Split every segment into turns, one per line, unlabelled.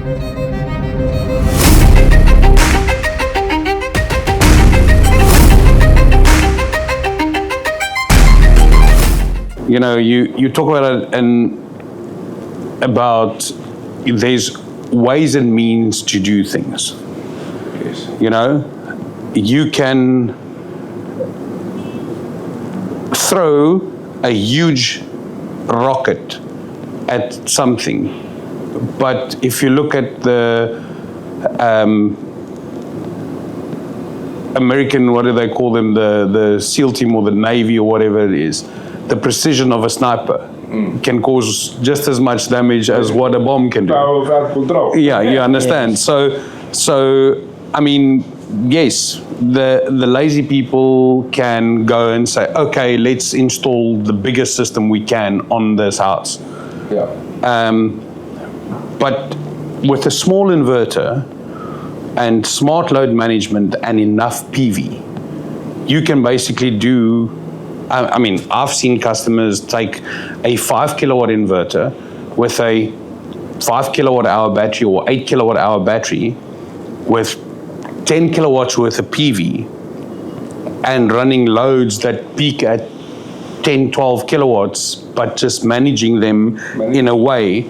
You know, you talk about it about there's ways and means to do things.
Yes.
You know, you can throw a huge rocket at something, but if you look at the American, what do they call them, the SEAL team or the Navy or whatever it is, the precision of a sniper can cause just as much damage as what a bomb can do.
Power without control.
Yeah, you understand.
Yes.
So I mean, yes, the lazy people can go and say, okay, let's install the biggest system we can on this house.
Yeah.
But with a small inverter and smart load management and enough PV, you can basically do, I mean, I've seen customers take a 5 kilowatt inverter with a 5 kilowatt hour battery or 8 kilowatt hour battery with 10 kilowatts worth of PV and running loads that peak at 10, 12 kilowatts, but just managing them in a way.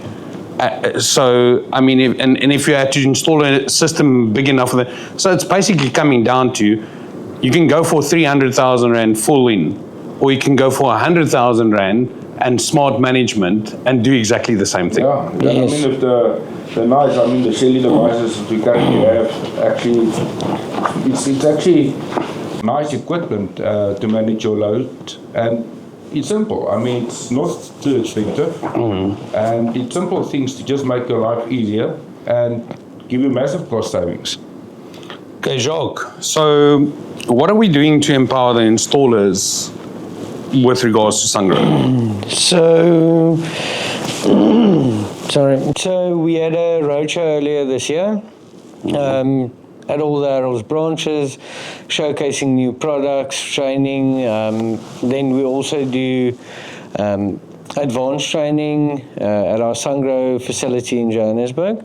So, I mean, if you had to install a system big enough, so it's basically coming down to, you can go for 300,000 Rand full in, or you can go for 100,000 Rand and smart management and do exactly the same thing.
Yeah,
Yes.
I mean, if the cellular devices that we currently have, actually, it's actually nice equipment to manage your load, and it's simple. I mean, it's not too expensive, and it's simple things to just make your life easier and give you massive cost savings.
Okay, Jacques, so what are we doing to empower the installers with regards to Sungrow?
So, So we had a roadshow earlier this year at all the Harold's branches, showcasing new products, training. Then we also do advanced training at our Sungrow facility in Johannesburg.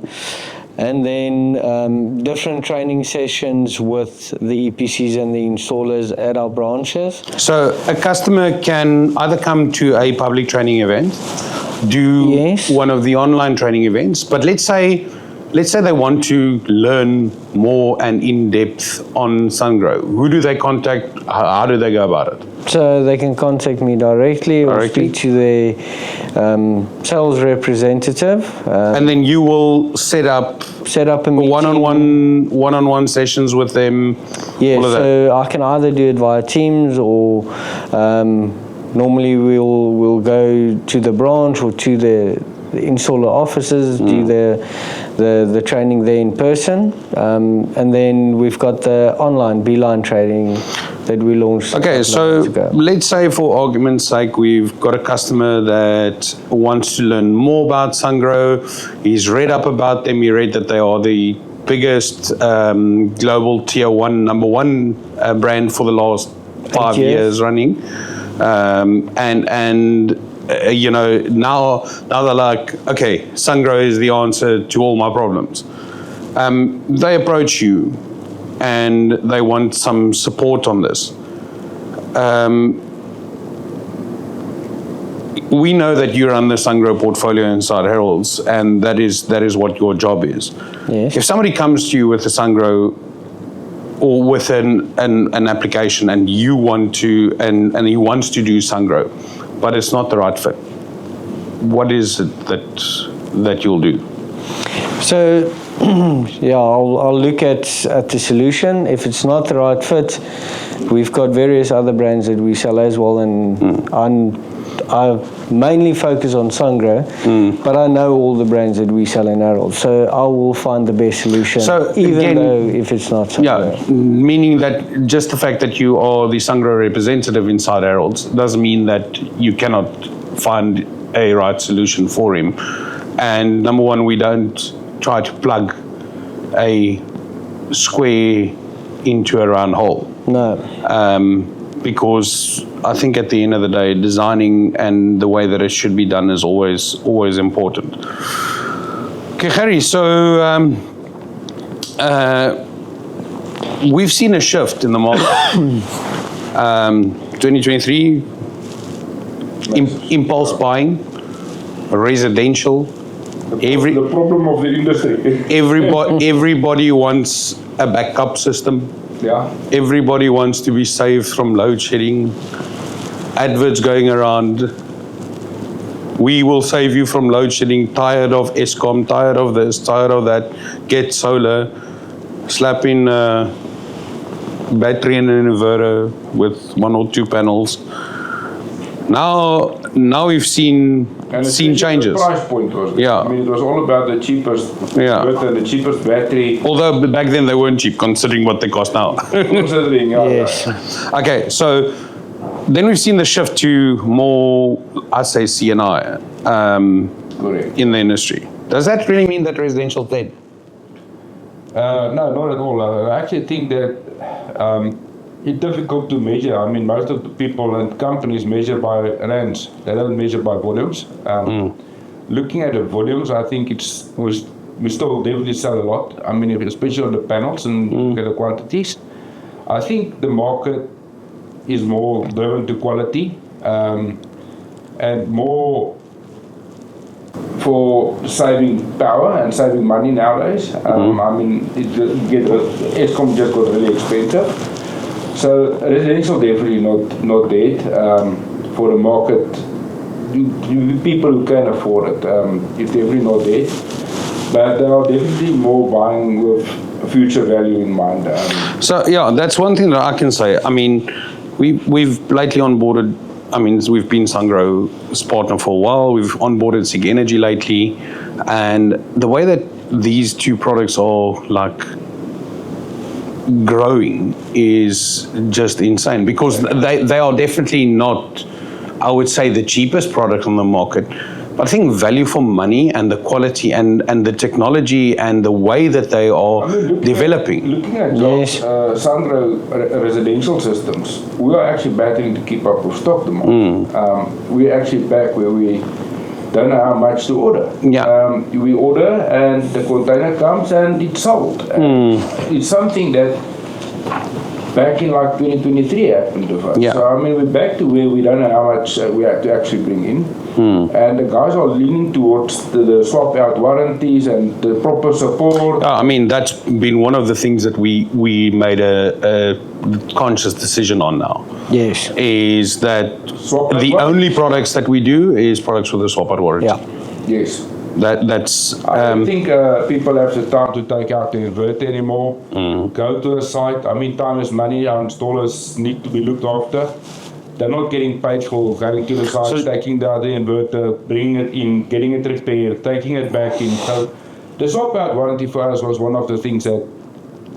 And then different training sessions with the EPCs and the installers at our branches.
So a customer can either come to a public training event, do
Yes.
one of the online training events, but let's say they want to learn more and in depth on Sungrow. Who do they contact? How do they go about it?
So they can contact me directly or speak to the sales representative.
And then you will set up
A meeting.
one-on-one sessions with them.
Yeah,
all of that.
so I can either do it via Teams or normally we'll go to the branch or to the installer offices, do the training there in person, and then we've got the online Beeline training that we launched.
Okay, so let's say for argument's sake, we've got a customer that wants to learn more about Sungrow. He's read up about them. He read that they are the biggest global tier one, number one brand for the last 5 years running. You know, now they're like, okay, Sungrow is the answer to all my problems. They approach you and they want some support on this. We know that you run the Sungrow portfolio inside Harold's, and that is what your job is.
Yes.
If somebody comes to you with a Sungrow or with an application and you want to, and he wants to do Sungrow, but it's not the right fit, what is it that you'll do?
So, yeah, I'll look at the solution. If it's not the right fit, we've got various other brands that we sell as well, and I mainly focus on Sungrow, but I know all the brands that we sell in Harold, so I will find the best solution,
So
even
again,
though if it's not Sungrow.
Yeah, meaning that just the fact that you are the Sungrow representative inside Harold's doesn't mean that you cannot find a right solution for him. And number one, we don't try to plug a square into a round hole.
No.
Because I think at the end of the day, designing and the way that it should be done is always important. Okay, Harry, so we've seen a shift in the market. 2023, impulse buying, residential.
The problem of the industry.
Everybody wants a backup system.
Yeah.
Everybody wants to be saved from load shedding. Adverts going around. We will save you from load shedding. Tired of Eskom, tired of this, tired of that. Get solar. Slap in a battery and an inverter with 1 or 2 panels. Now we've seen changes.
The price point was.
Yeah.
I mean, it was all about the cheapest inverter, the cheapest battery.
Although back then they weren't cheap, considering what they cost now.
Considering,
Yes.
Okay, so then we've seen the shift to more, I say, CNI
Correct.
in the industry. Does that really mean that residential dead?
No, not at all. I actually think that it's difficult to measure. I mean, most of the people and companies measure by rands. They don't measure by volumes. Looking at the volumes, I think we still definitely sell a lot. I mean, especially on the panels and look at the quantities. I think the market is more driven to quality and more for saving power and saving money nowadays. I mean, Eskom just got really expensive. So residential definitely not dead. For the market, people who can afford it, it's definitely not dead. But there are definitely more buying with future value in mind.
So yeah, that's one thing that I can say. I mean, we've lately onboarded. I mean, we've been Sungrow's partner for a while. We've onboarded SIG Energy lately, and the way that these 2 products are like growing is just insane, because they are definitely not, I would say, the cheapest product on the market. But I think value for money and the quality and the technology and the way that they are developing.
Looking at Sungrow residential systems, we are actually battling to keep up with stock demand. We're actually back where we don't know how much to order.
Yeah.
We order and the container comes and it's sold. It's something that back in like 2023 happened to us.
Yeah.
So I mean, we're back to where we don't know how much we have to actually bring in. And the guys are leaning towards the Swapout Warranties and the proper support.
I mean, that's been one of the things that we made a conscious decision on now.
Yes.
Is that
Swapout
the
Warranty.
only products that we do is products with a Swapout Warranty.
Yeah.
Yes.
That's.
I don't think people have the time to take out the inverter anymore. Go to a site. I mean, time is money. Our installers need to be looked after. They're not getting paid for going to the site, taking the other inverter, bringing it in, getting it repaired, taking it back in. So the Swapout warranty for us was one of the things that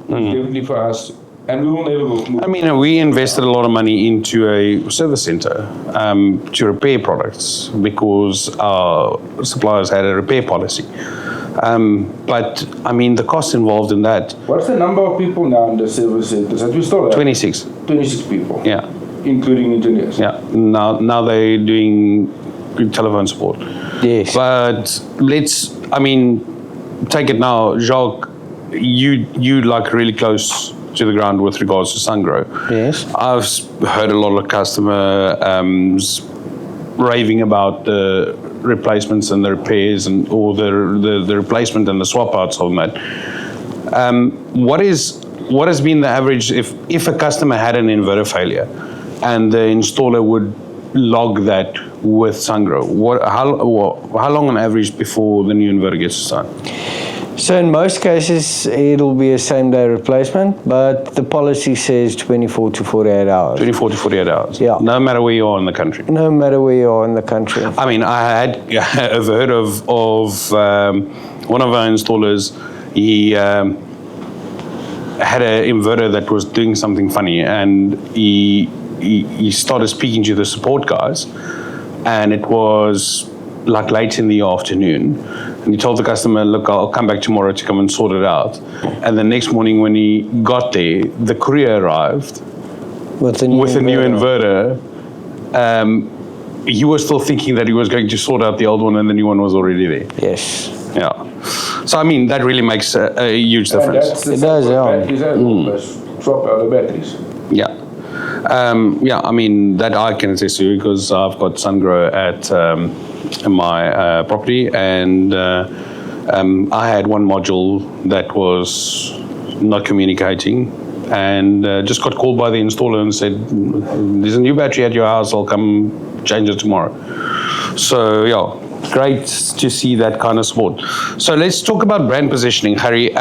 definitely for us, and we will never move.
I mean, we invested a lot of money into a service center to repair products because our suppliers had a repair policy. But I mean, the cost involved in that.
What's the number of people now in the service centers that we still have?
26.
26 people.
Yeah.
Including engineers.
Yeah. Now they're doing telephone support.
Yes.
But I mean, take it now, Jacques. You like really close to the ground with regards to Sungrow.
Yes.
I've heard a lot of customers raving about the replacements and the repairs or the replacement and the swap outs of that. What has been the average if a customer had an inverter failure and the installer would log that with Sungrow? How long on average before the new inverter gets assigned?
So in most cases, it'll be a same-day replacement, but the policy says 24 to 48 hours.
24 to 48 hours?
Yeah.
No matter where you are in the country?
No matter where you are in the country.
I mean, I've heard of one of our installers. He had an inverter that was doing something funny, and he started speaking to the support guys, and it was like late in the afternoon, and he told the customer, look, I'll come back tomorrow to come and sort it out. And the next morning when he got there, the courier arrived
With a new
inverter. He was still thinking that he was going to sort out the old one and the new one was already there.
Yes.
Yeah. So I mean, that really makes a huge
And
difference.
that's the
It does,
same
yeah.
with batteries as well. Let's swap out the batteries.
Yeah. Yeah, I mean, that I can attest to because I've got Sungrow at my property, and I had one module that was not communicating, and just got called by the installer and said, there's a new battery at your house, I'll come change it tomorrow. So, yeah, great to see that kind of support. So let's talk about brand positioning, Harry.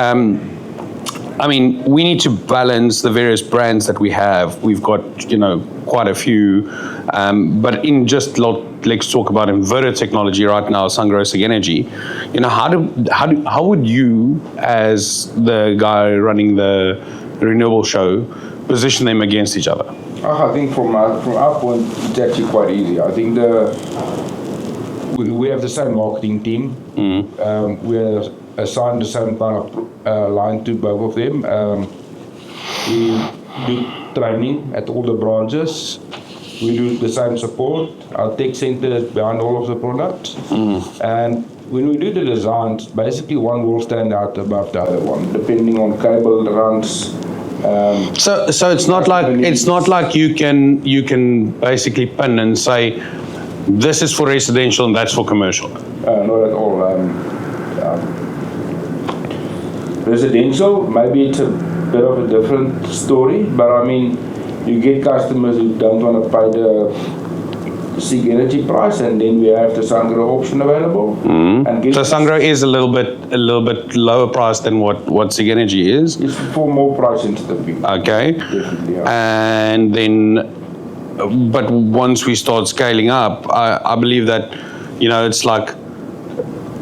I mean, we need to balance the various brands that we have. We've got, quite a few, but in just let's talk about inverter technology right now, Sungrow Sigenergy. How would you, as the guy running the renewable show, position them against each other?
I think from our point, it's actually quite easy. I think we have the same marketing team. We are assigned the same kind of line to both of them. We do training at all the branches. We do the same support. Our tech center is behind all of the products. And when we do the designs, basically one will stand out above the other one, depending on cable runs.
So it's not like you can basically pin and say this is for residential and that's for commercial.
Not at all. Residential, maybe it's a bit of a different story, but I mean, you get customers who don't want to pay the SIG Energy price, and then we have the Sungrow option available. And
So Sungrow is a little bit lower price than what SIG Energy is.
It's for more price sensitive people.
Okay.
Definitely, yeah.
And then, but once we start scaling up, I believe that, it's like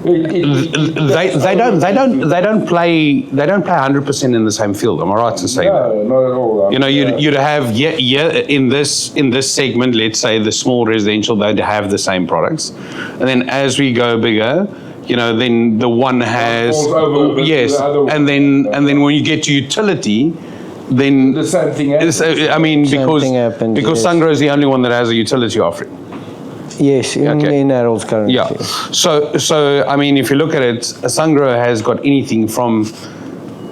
they don't play 100% in the same field. Am I right to say that?
No, not at all.
You'd have in this segment, let's say the small residential, they'd have the same products, and then as we go bigger, then the one has
falls over a bit to
yes,
the other one.
and then when you get to utility, then
The same thing happens.
I mean,
Same
because
thing happens, yes.
Sungrow is the only one that has a utility offering.
Yes, in Harold's currently.
Yeah. So I mean, if you look at it, Sungrow has got anything from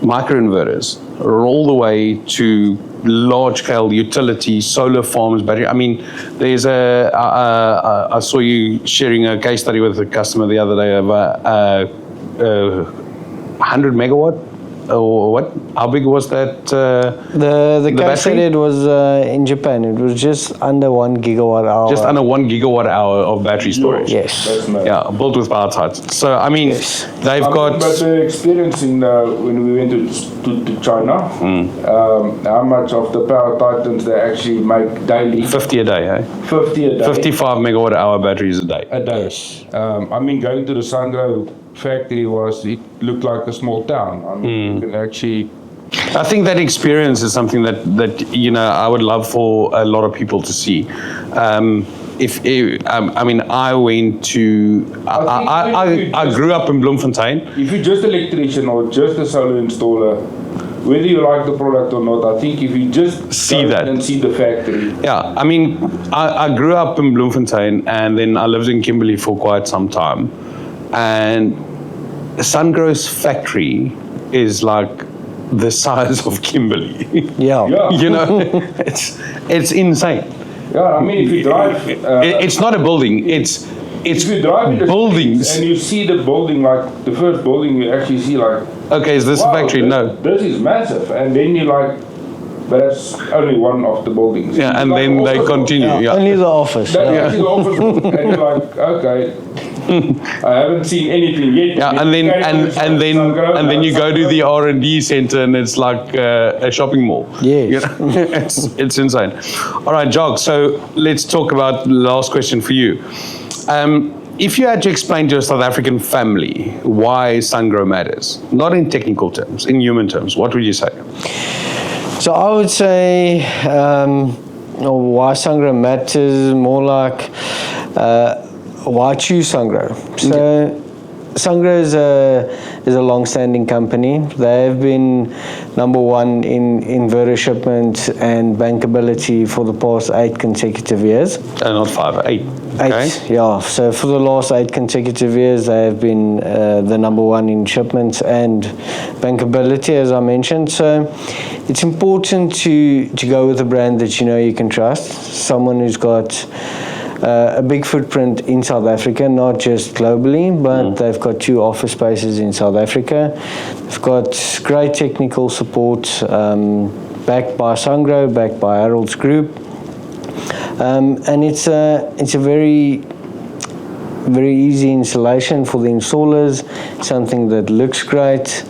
microinverters all the way to large-scale utility, solar farms, battery. I mean, there's I saw you sharing a case study with a customer the other day of a 100 megawatt. Or what? How big was that?
The case
battery?
study was in Japan. It was just under 1 gigawatt hour.
Just under 1 gigawatt hour of battery storage.
Yes.
That's nice.
Yeah, built with power sites. So I mean,
Yes.
they've got.
But the experience when we went to China, how much of the power titans they actually make daily?
50 a day, eh?
50 a day.
55 megawatt hour batteries a day.
A day. I mean, going to the Sungrow Factory it looked like a small town. I mean, you can actually.
I think that experience is something that I would love for a lot of people to see. I mean, I went to. I grew up in Bloemfontein.
If you're just an electrician or just a solar installer, whether you like the product or not, I think if you just
See
go
that.
and see the factory.
Yeah, I mean, I grew up in Bloemfontein, and then I lived in Kimberley for quite some time. And Sungrow's factory is like the size of Kimberley.
Yeah.
Yeah.
It's insane.
Yeah, I mean, if you drive.
It's not a building. It's
If you drive in the
buildings.
streets and you see the building, like the first building, you actually see like,
Okay, is this a
wow,
factory? No.
This is massive, and then you like, but that's only one of the buildings.
Yeah, and
Like,
then they
office-
continue. Yeah.
Only the office.
That's
yeah.
actually the office, and you're like, okay, I haven't seen anything yet.
Yeah, and then you go to the R&D center and it's like a shopping mall.
Yes.
It's insane. All right, Jog. So let's talk about the last question for you. If you had to explain to a South African family why Sungrow matters, not in technical terms, in human terms, what would you say?
So I would say why Sungrow matters more like why choose Sungrow. So Sungrow is a long-standing company. They have been number one in inverter shipment and bankability for the past 8 consecutive years.
Not 5, 8.
8,
Okay.
yeah. So for the last 8 consecutive years, they have been the number one in shipments and bankability, as I mentioned. So it's important to go with a brand that you know you can trust, someone who's got a big footprint in South Africa, not just globally, but they've got 2 office spaces in South Africa. They've got great technical support, backed by Sungrow, backed by Harold's Group. And it's a very easy installation for the installers, something that looks great.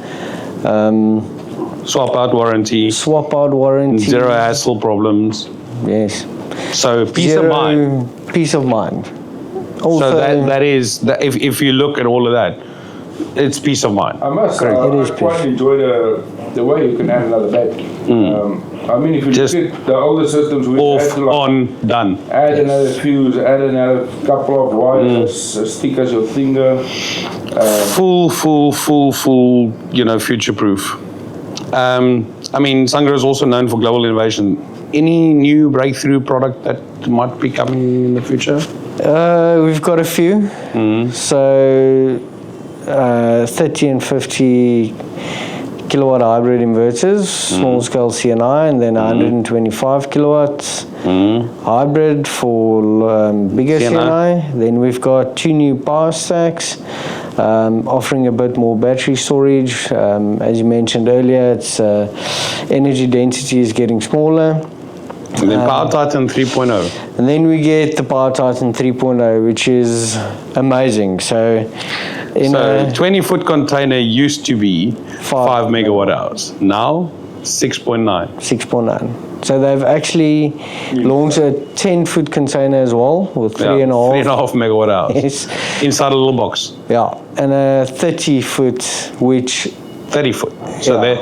Swapout warranty.
Swapout warranty.
0 hassle problems.
Yes.
So peace of mind.
Peace of mind. Also,
So that is, if you look at all of that, it's peace of mind.
I must say,
It is
I quite enjoy the way you can add another battery. I mean, if you
Just
look at the older systems, we
Off,
had to like
on, done.
add another fuse, add another couple of wires, stick as your finger.
Full, future-proof. I mean, Sungrow is also known for global innovation. Any new breakthrough product that might be coming in the future?
we've got a few. So 30 and 50 kilowatt hybrid inverters, small scale CNI, and then 125 kilowatts hybrid for bigger CNI. Then we've got 2 new power stacks, offering a bit more battery storage. As you mentioned earlier, it's energy density is getting smaller.
And then Power Titan 3.0.
And then we get the Power Titan 3.0, which is amazing. So, in
So
a
20-foot container used to be 5 megawatt hours. Now, 6.9.
6.9. So they've actually launched a 10-foot container as well with 3.5.
3.5 megawatt hours.
Yes.
Inside a little box.
Yeah, and a 30-foot, which
30 foot. So
Yeah.
they're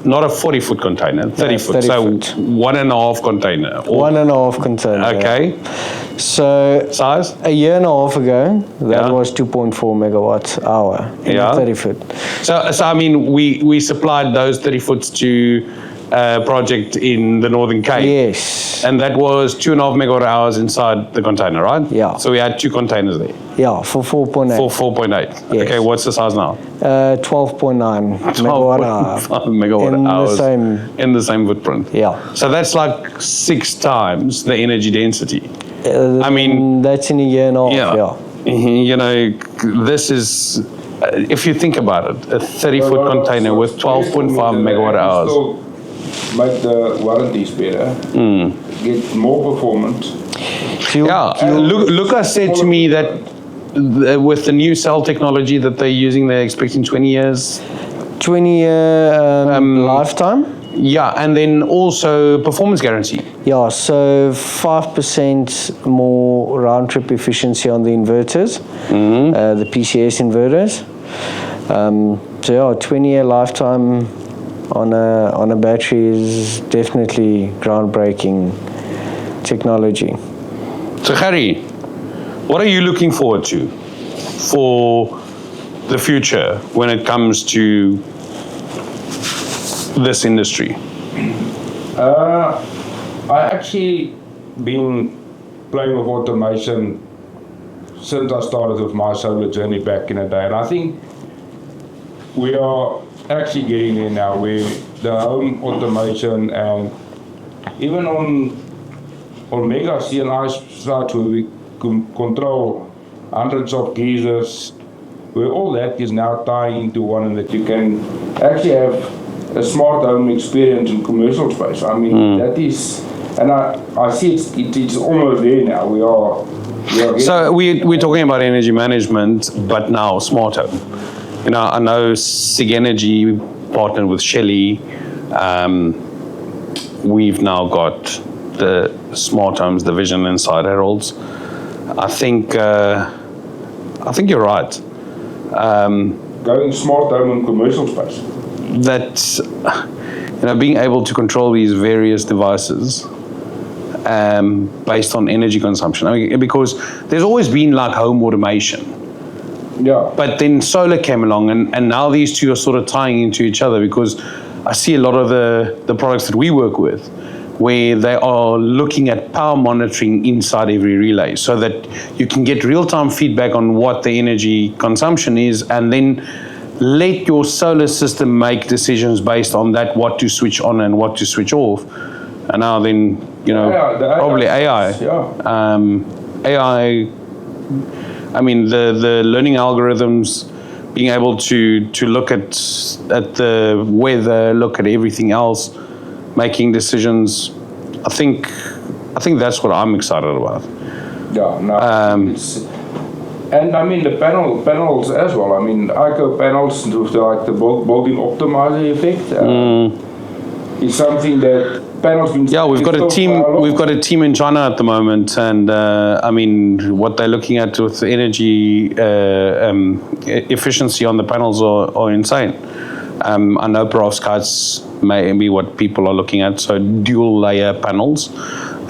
not a 40-foot container, 30 foot.
30
So
foot.
1.5 container. Or-
1.5 container.
Okay.
So
Size?
a year and a half ago, that
Yeah.
was 2.4 megawatt hour in
Yeah.
a 30 foot.
So I mean, we supplied those 30 foots to a project in the Northern Cape.
Yes.
And that was 2.5 megawatt hours inside the container, right?
Yeah.
So we had 2 containers there
Yeah, for 4.8.
for 4.8.
Yes.
Okay, what's the size now?
12.9 megawatt hour.
12.5 megawatt
In the
hours
same-
in the same footprint.
Yeah.
So that's like 6 times the energy density. I mean,
that's in a year and a half. Yeah.
You know, this is, if you think about it, a 30-foot container with 12.5 megawatt hours.
Still make the warranties better, get more performance.
Yeah, Lucas said to me that with the new cell technology that they're using, they're expecting 20 years.
20-year lifetime.
Yeah, and then also performance guarantee.
Yeah, so 5% more round trip efficiency on the inverters, the PCS inverters. So yeah, 20-year lifetime on a battery is definitely groundbreaking technology.
So Harry, what are you looking forward to for the future when it comes to this industry?
I actually been playing with automation since I started with my solar journey back in the day, and I think we are actually getting there now where the home automation and even on mega CNI sites where we control hundreds of geysers, where all that is now tying into one, and that you can actually have a smart home experience in commercial space. I mean, that is, and I see it's almost there now. We are
So we're talking about energy management, but now Smarthome. You know, I know SIG Energy partnered with Shelley. We've now got the Smarthomes division inside Harold's. I think you're right.
going smart home in commercial space.
That, you know, being able to control these various devices based on energy consumption. I mean, because there's always been like home automation,
Yeah.
But then solar came along, and now these two are sort of tying into each other, because I see a lot of the products that we work with where they are looking at power monitoring inside every relay, so that you can get real-time feedback on what the energy consumption is, and then let your solar system make decisions based on that, what to switch on and what to switch off. And now then, probably AI. AI, I mean, the learning algorithms, being able to look at the weather, look at everything else, making decisions. I think that's what I'm excited about.
Yeah, no, and I mean the panels as well. I mean, ICO panels with the built-in optimizer effect is something that panels been.
Yeah, we've got a team. We've got a team in China at the moment, and I mean, what they're looking at with the energy efficiency on the panels are insane. I know perovskites may be what people are looking at, so dual layer panels.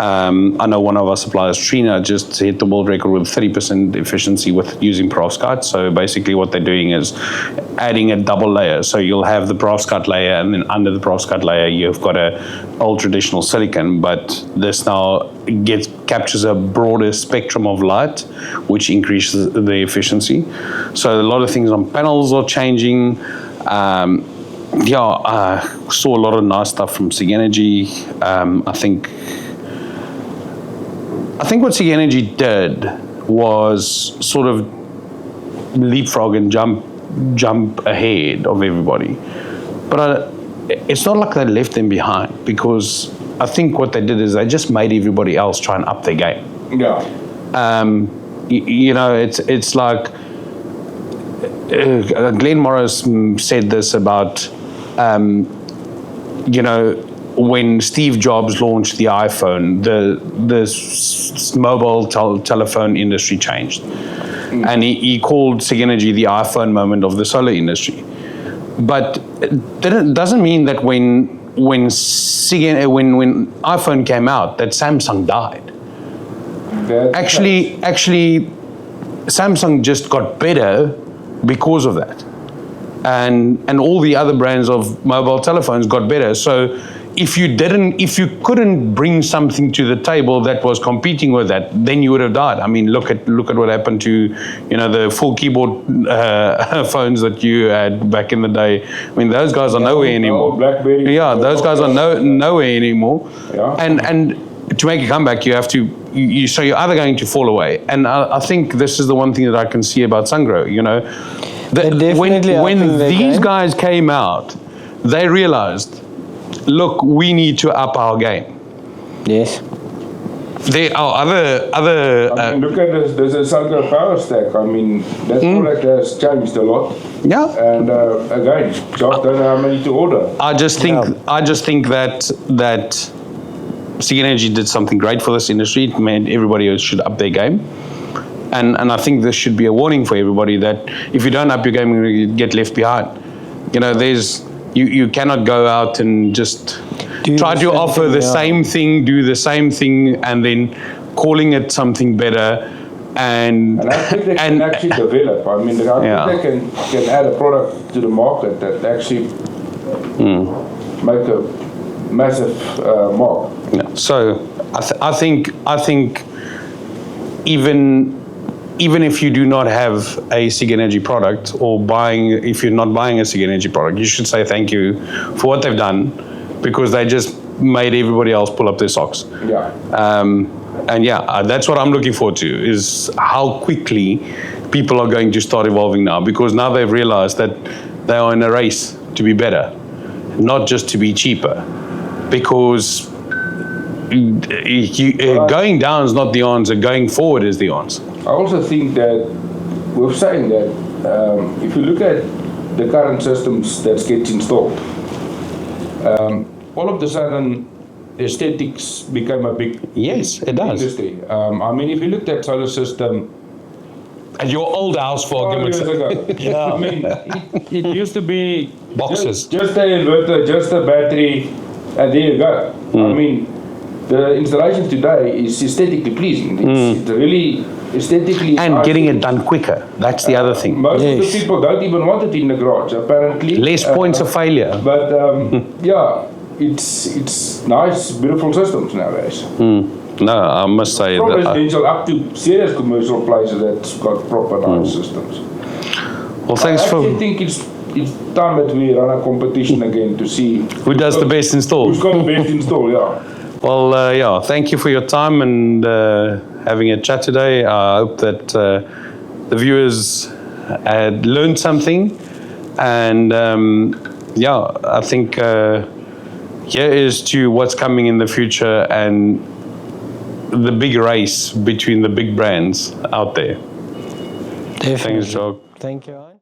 I know one of our suppliers, Trina, just hit the world record with 30% efficiency with using perovskite. So basically what they're doing is adding a double layer. So you'll have the perovskite layer, and then under the perovskite layer, you've got a old traditional silicon, but this now captures a broader spectrum of light, which increases the efficiency. So a lot of things on panels are changing. I saw a lot of nice stuff from SIG Energy. I think what SIG Energy did was sort of leapfrog and jump ahead of everybody. But it's not like they left them behind, because I think what they did is they just made everybody else try and up their game.
Yeah.
It's like Glenn Morris said this about, when Steve Jobs launched the iPhone, the mobile telephone industry changed. And he called SIG Energy the iPhone moment of the solar industry. But it doesn't mean that when iPhone came out, that Samsung died. Actually, Samsung just got better because of that. And all the other brands of mobile telephones got better. So if you couldn't bring something to the table that was competing with that, then you would have died. I mean, look at what happened to, the full keyboard phones that you had back in the day. I mean, those guys are nowhere anymore.
BlackBerry.
Yeah, those guys are nowhere anymore.
Yeah.
And to make a comeback, you have to. So you're either going to fall away. And I think this is the one thing that I can see about Sungrow. When these guys came out, they realized, look, we need to up our game.
Yes.
There are other.
I mean, look at this. There's a Sungrow power stack. I mean, that product has changed a lot.
Yeah.
And again, just don't know how many to order.
I just think that SIG Energy did something great for this industry. It meant everybody should up their game. And I think this should be a warning for everybody that if you don't up your game, you get left behind. You cannot go out and just try to offer the same thing, do the same thing, and then calling it something better. And
I think they can actually develop. I mean, I think they can add a product to the market that actually make a massive mark.
Yeah. So I think even if you do not have a SIG Energy product, or if you're not buying a SIG Energy product, you should say thank you for what they've done, because they just made everybody else pull up their socks.
Yeah.
That's what I'm looking forward to, is how quickly people are going to start evolving now, because now they've realized that they are in a race to be better, not just to be cheaper, because going down is not the answer, going forward is the answer.
I also think that we're saying that if you look at the current systems that get installed, all of a sudden aesthetics became a big industry. I mean, if you looked at solar system
at your old house, for argument's sake.
Yeah. I mean, it used to be
boxes,
just an inverter, just a battery, and there you go. I mean, the installation today is aesthetically pleasing. It's really aesthetically
And
nice.
getting it done quicker. That's the other thing.
Most of
Yes.
the people don't even want it in the garage, apparently.
Less points of failure.
But yeah, it's nice, beautiful systems nowadays.
No, I must say
From
that.
residential up to serious commercial places that's got proper nice systems.
Well, thanks
I
for.
actually think it's time that we run a competition again to see
Who does the best install?
Who's got the best install, yeah.
Well, yeah, thank you for your time and having a chat today. I hope that the viewers had learned something. And yeah, I think here is to what's coming in the future and the big race between the big brands out there.
Definitely.
Thanks, Jock.
Thank you, Hein.